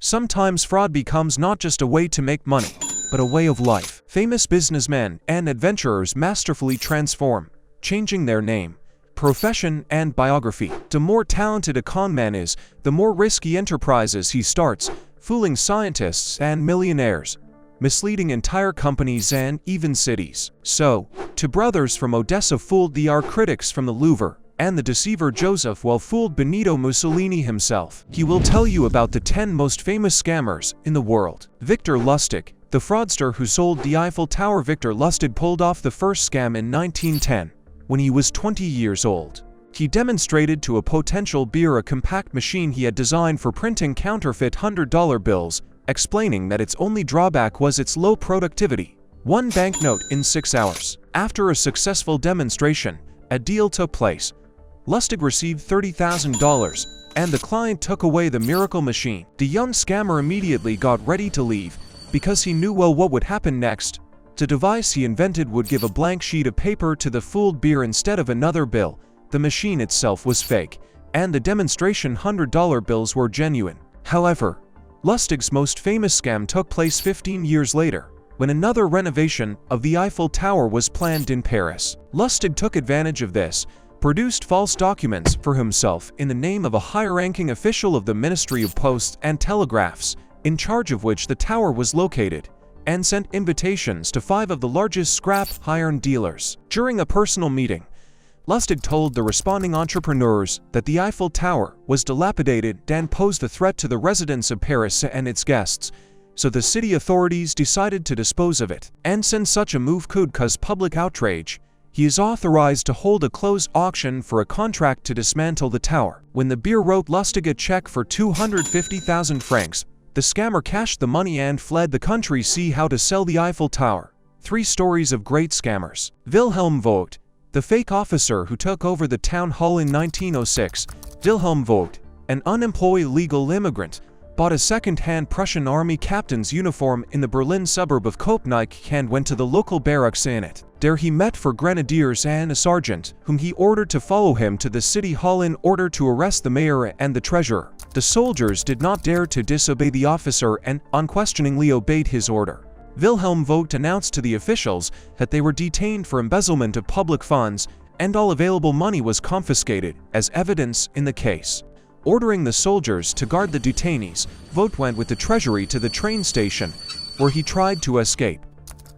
Sometimes fraud becomes not just a way to make money, but a way of life. Famous businessmen and adventurers masterfully transform, changing their name, profession, and biography. The more talented a conman is, the more risky enterprises he starts, fooling scientists and millionaires, misleading entire companies and even cities. So, two brothers from Odessa fooled the art critics from the Louvre, and the deceiver Joseph well fooled Benito Mussolini himself. He will tell you about the 10 most famous scammers in the world. Victor Lustig, the fraudster who sold the Eiffel Tower. Victor Lustig pulled off the first scam in 1910, when he was 20 years old. He demonstrated to a potential buyer a compact machine he had designed for printing counterfeit $100 bills, explaining that its only drawback was its low productivity. One banknote in 6 hours. After a successful demonstration, a deal took place. Lustig received $30,000, and the client took away the miracle machine. The young scammer immediately got ready to leave, because he knew well what would happen next. The device he invented would give a blank sheet of paper to the fooled buyer instead of another bill. The machine itself was fake, and the demonstration $100 bills were genuine. However, Lustig's most famous scam took place 15 years later, when another renovation of the Eiffel Tower was planned in Paris. Lustig took advantage of this, produced false documents for himself in the name of a high-ranking official of the Ministry of Posts and Telegraphs, in charge of which the tower was located, and sent invitations to 5 of the largest scrap iron dealers. During a personal meeting, Lustig told the responding entrepreneurs that the Eiffel Tower was dilapidated and posed a threat to the residents of Paris and its guests, so the city authorities decided to dispose of it. And since such a move could cause public outrage, he is authorized to hold a closed auction for a contract to dismantle the tower. When the buyer wrote Lustig a check for 250,000 francs, the scammer cashed the money and fled the country. See how to sell the Eiffel Tower. 3 stories of great scammers. Wilhelm Voigt, the fake officer who took over the town hall in 1906. Wilhelm Voigt, an unemployed legal immigrant, bought a second-hand Prussian army captain's uniform in the Berlin suburb of Koepenik and went to the local barracks in it. There he met 4 grenadiers and a sergeant, whom he ordered to follow him to the city hall in order to arrest the mayor and the treasurer. The soldiers did not dare to disobey the officer and unquestioningly obeyed his order. Wilhelm Voigt announced to the officials that they were detained for embezzlement of public funds, and all available money was confiscated as evidence in the case. Ordering the soldiers to guard the detainees, Voigt went with the treasury to the train station, where he tried to escape.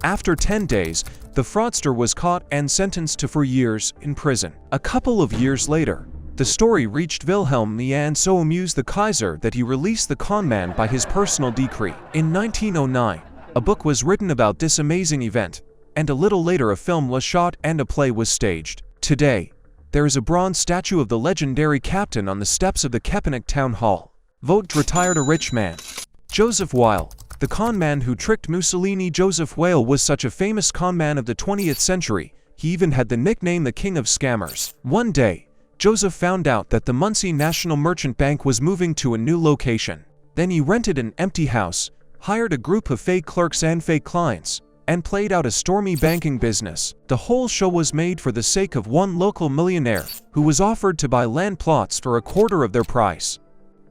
After 10 days, the fraudster was caught and sentenced to 4 years in prison. A couple of years later, the story reached Wilhelm and so amused the Kaiser that he released the conman by his personal decree. In 1909, a book was written about this amazing event, and a little later a film was shot and a play was staged. Today, there is a bronze statue of the legendary captain on the steps of the Koepenik town hall. Voigt retired a rich man. Joseph Weil, the conman who tricked Mussolini. Joseph Weil was such a famous conman of the 20th century, he even had the nickname the King of Scammers. One day, Joseph found out that the Muncie National Merchant Bank was moving to a new location. Then he rented an empty house, hired a group of fake clerks and fake clients, and played out a stormy banking business. The whole show was made for the sake of one local millionaire, who was offered to buy land plots for a quarter of their price.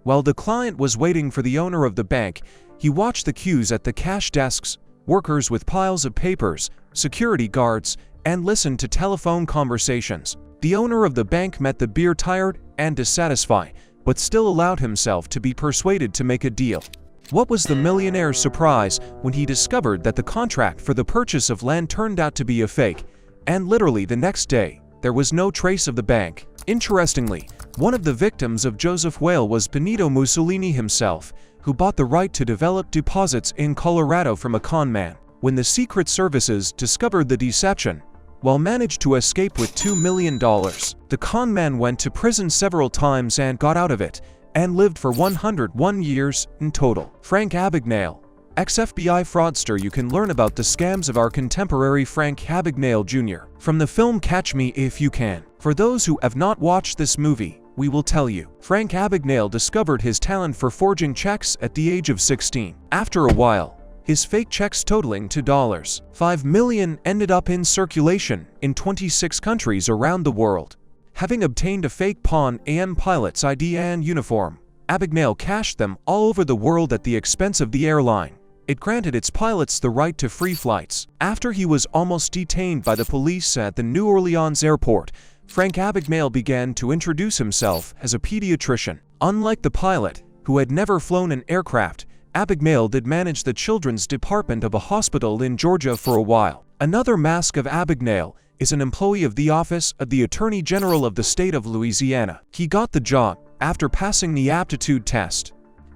While the client was waiting for the owner of the bank, he watched the queues at the cash desks, workers with piles of papers, security guards, and listened to telephone conversations. The owner of the bank met the buyer tired and dissatisfied, but still allowed himself to be persuaded to make a deal. What was the millionaire's surprise when he discovered that the contract for the purchase of land turned out to be a fake, and literally the next day, there was no trace of the bank. Interestingly, one of the victims of Joseph Weil was Benito Mussolini himself, who bought the right to develop deposits in Colorado from a conman. When the Secret Services discovered the deception, Weil managed to escape with $2 million. The conman went to prison several times and got out of it, and lived for 101 years in total. Frank Abagnale, ex-FBI fraudster. You can learn about the scams of our contemporary Frank Abagnale Jr. from the film Catch Me If You Can. For those who have not watched this movie, we will tell you. Frank Abagnale discovered his talent for forging checks at the age of 16. After a while, his fake checks totaling to $5 million ended up in circulation in 26 countries around the world. Having obtained a fake Pan Am pilot's ID and uniform, Abagnale cashed them all over the world at the expense of the airline. It granted its pilots the right to free flights. After he was almost detained by the police at the New Orleans airport, Frank Abagnale began to introduce himself as a pediatrician. Unlike the pilot, who had never flown an aircraft, Abagnale did manage the children's department of a hospital in Georgia for a while. Another mask of Abagnale is an employee of the Office of the Attorney General of the state of Louisiana. He got the job after passing the aptitude test.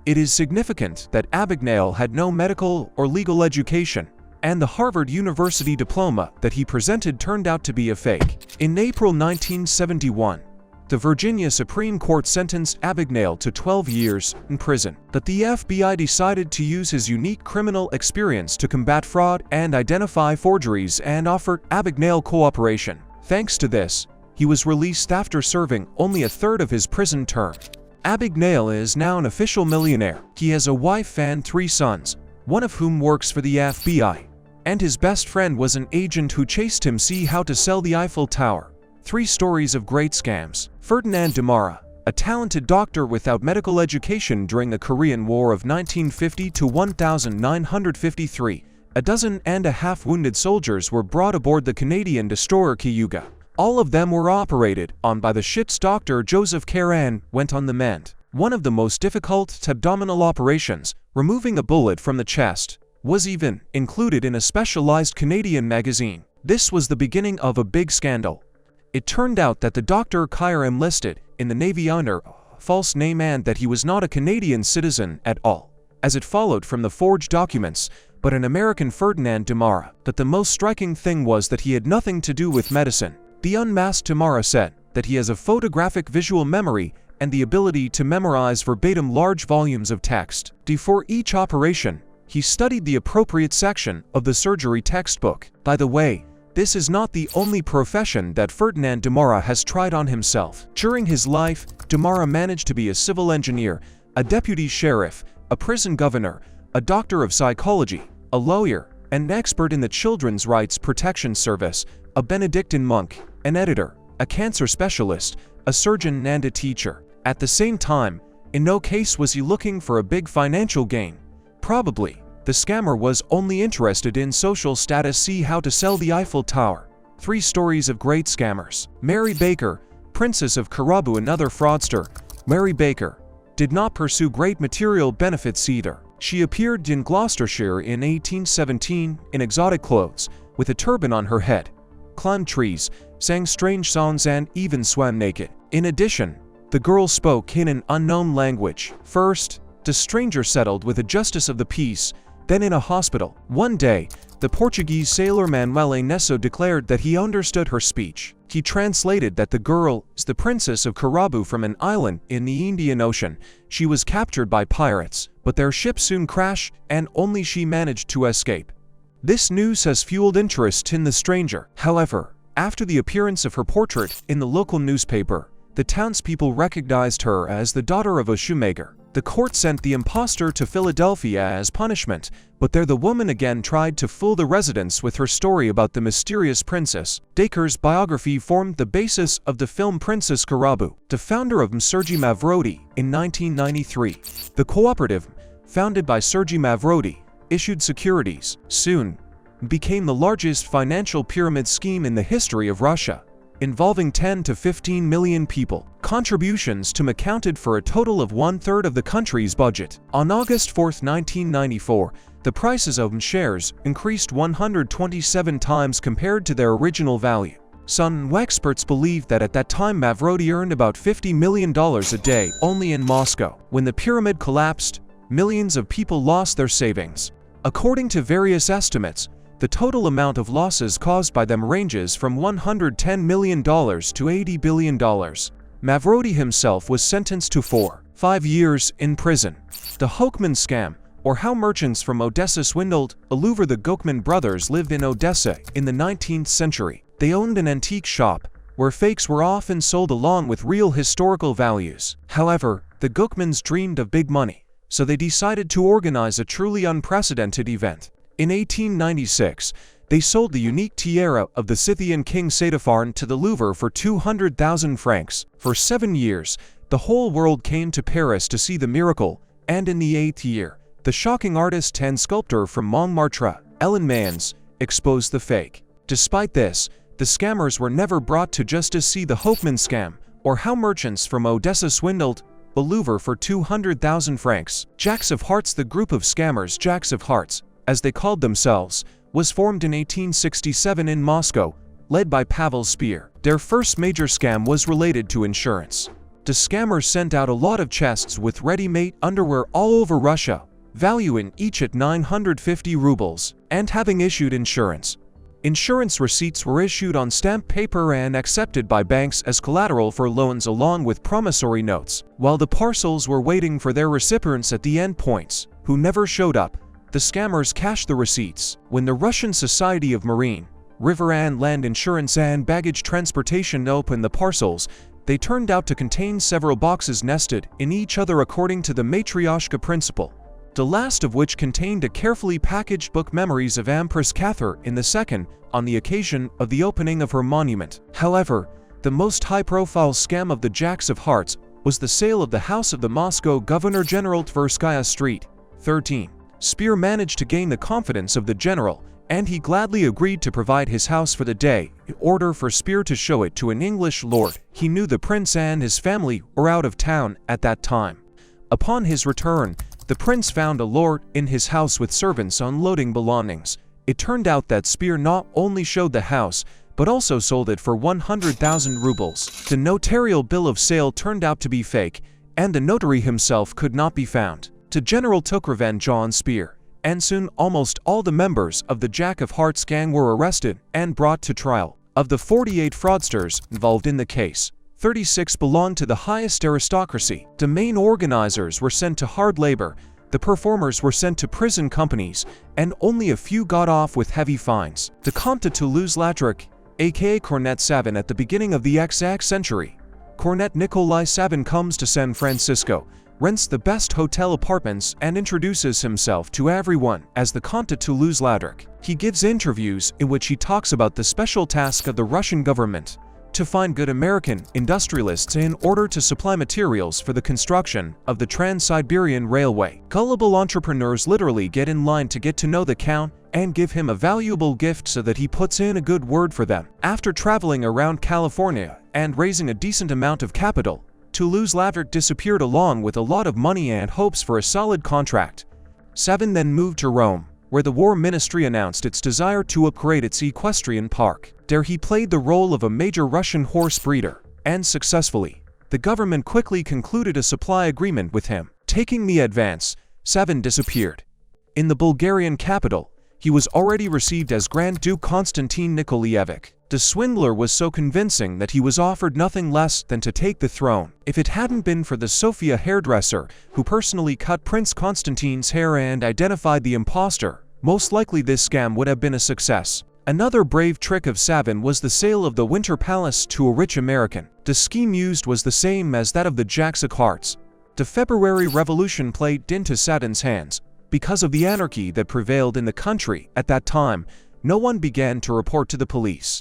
It is significant that Abagnale had no medical or legal education, and the Harvard University diploma that he presented turned out to be a fake. In April 1971, the Virginia Supreme Court sentenced Abagnale to 12 years in prison. But the FBI decided to use his unique criminal experience to combat fraud and identify forgeries and offered Abagnale cooperation. Thanks to this, he was released after serving only a third of his prison term. Abagnale is now an official millionaire. He has a wife and 3 sons, one of whom works for the FBI. And his best friend was an agent who chased him see how to sell the Eiffel Tower. 3 stories of great scams. Ferdinand Demara, a talented doctor without medical education during the Korean War of 1950 to 1953, a dozen and a half wounded soldiers were brought aboard the Canadian destroyer Cayuga. All of them were operated on by the ship's doctor Joseph Caron went on the mend. One of the most difficult abdominal operations, removing a bullet from the chest, was even included in a specialized Canadian magazine. This was the beginning of a big scandal. It turned out that the Dr. Caron enlisted in the Navy under a false name and that he was not a Canadian citizen at all, as it followed from the forged documents, but an American Ferdinand Demara. But the most striking thing was that he had nothing to do with medicine. The unmasked Demara said that he has a photographic visual memory and the ability to memorize verbatim large volumes of text. Before each operation, he studied the appropriate section of the surgery textbook. By the way, this is not the only profession that Ferdinand Demara has tried on himself. During his life, Demara managed to be a civil engineer, a deputy sheriff, a prison governor, a doctor of psychology, a lawyer, an expert in the Children's Rights Protection Service, a Benedictine monk, an editor, a cancer specialist, a surgeon and a teacher. At the same time, in no case was he looking for a big financial gain. Probably, the scammer was only interested in social status. See how to sell the Eiffel Tower. 3 stories of great scammers. Mary Baker, Princess of Karaba, another fraudster. Mary Baker did not pursue great material benefits either. She appeared in Gloucestershire in 1817 in exotic clothes, with a turban on her head, climbed trees, sang strange songs and even swam naked. In addition, the girl spoke in an unknown language. First, the stranger settled with a justice of the peace, then in a hospital. One day, the Portuguese sailor Manuel Nesso declared that he understood her speech. He translated that the girl is the Princess of Karaba from an island in the Indian Ocean. She was captured by pirates, but their ship soon crashed and only she managed to escape. This news has fueled interest in the stranger. However, after the appearance of her portrait in the local newspaper, the townspeople recognized her as the daughter of a shoemaker. The court sent the impostor to Philadelphia as punishment, but there the woman again tried to fool the residents with her story about the mysterious princess. Dacre's biography formed the basis of the film Princess Karaba. The founder of Sergey Mavrodi in 1993. The cooperative, founded by Sergey Mavrodi, issued securities, soon became the largest financial pyramid scheme in the history of Russia, involving 10 to 15 million people. Contributions to accounted for a total of 1/3 of the country's budget. On August 4, 1994, the prices of shares increased 127 times compared to their original value. Some experts believe that at that time Mavrodi earned about $50 million a day only in Moscow. When the pyramid collapsed, millions of people lost their savings. According to various estimates, the total amount of losses caused by them ranges from $110 million to $80 billion. Mavrodi himself was sentenced to 4-5 years in prison. The Koepenik scam, or how merchants from Odessa swindled Oliver. The Koepenik brothers lived in Odessa in the 19th century. They owned an antique shop, where fakes were often sold along with real historical values. However, the Koepeniks dreamed of big money, so they decided to organize a truly unprecedented event. In 1896, they sold the unique tiara of the Scythian king Setiphon to the Louvre for 200,000 francs. For 7 years, The whole world came to Paris to see the miracle, and in the 8th year, the shocking artist and sculptor from Montmartre, Ellen Mans, exposed the fake. Despite this, the scammers were never brought to justice. See the Hofmann scam, or how merchants from Odessa swindled the Louvre for 200,000 francs. Jacks of Hearts. The group of scammers, Jacks of Hearts, as they called themselves, was formed in 1867 in Moscow, led by Pavel Speer. Their first major scam was related to insurance. The scammers sent out a lot of chests with ready-made underwear all over Russia, valuing each at 950 rubles, and having issued insurance. Insurance receipts were issued on stamped paper and accepted by banks as collateral for loans along with promissory notes. While the parcels were waiting for their recipients at the end points, who never showed up, the scammers cashed the receipts. When the Russian Society of Marine, River and Land Insurance and Baggage Transportation opened the parcels, they turned out to contain several boxes nested in each other according to the Matryoshka principle, the last of which contained a carefully packaged book, Memories of Empress Catherine II, on the occasion of the opening of her monument. However, the most high-profile scam of the Jacks of Hearts was the sale of the house of the Moscow Governor General Tverskaya Street, 13. Speer managed to gain the confidence of the general, and he gladly agreed to provide his house for the day, in order for Speer to show it to an English lord. He knew the prince and his family were out of town at that time. Upon his return, the prince found a lord in his house with servants unloading belongings. It turned out that Speer not only showed the house, but also sold it for 100,000 rubles. The notarial bill of sale turned out to be fake, and the notary himself could not be found. The general took revenge on Speer, and soon almost all the members of the Jack of Hearts gang were arrested and brought to trial. Of the 48 fraudsters involved in the case, 36 belonged to the highest aristocracy. The main organizers were sent to hard labor, the performers were sent to prison companies, and only a few got off with heavy fines. The Comte de Toulouse-Lautrec, aka Cornet Savin, at the beginning of the XX century, Cornet Nikolai Savin comes to San Francisco, rents the best hotel apartments, and introduces himself to everyone as the Comte de Toulouse-Lautrec. He gives interviews in which he talks about the special task of the Russian government to find good American industrialists in order to supply materials for the construction of the Trans-Siberian Railway. Gullible entrepreneurs literally get in line to get to know the Count and give him a valuable gift so that he puts in a good word for them. After traveling around California and raising a decent amount of capital, Toulouse-Lautrec disappeared along with a lot of money and hopes for a solid contract. Savin then moved to Rome, where the War Ministry announced its desire to upgrade its equestrian park. There he played the role of a major Russian horse breeder, and successfully. The government quickly concluded a supply agreement with him. Taking the advance, Savin disappeared. In the Bulgarian capital, he was already received as Grand Duke Konstantin Nikolaevich. The swindler was so convincing that he was offered nothing less than to take the throne. If it hadn't been for the Sofia hairdresser, who personally cut Prince Constantine's hair and identified the impostor, most likely this scam would have been a success. Another brave trick of Savin was the sale of the Winter Palace to a rich American. The scheme used was the same as that of the Jacks of Hearts. The February Revolution played into Savin's hands. Because of the anarchy that prevailed in the country at that time, no one began to report to the police.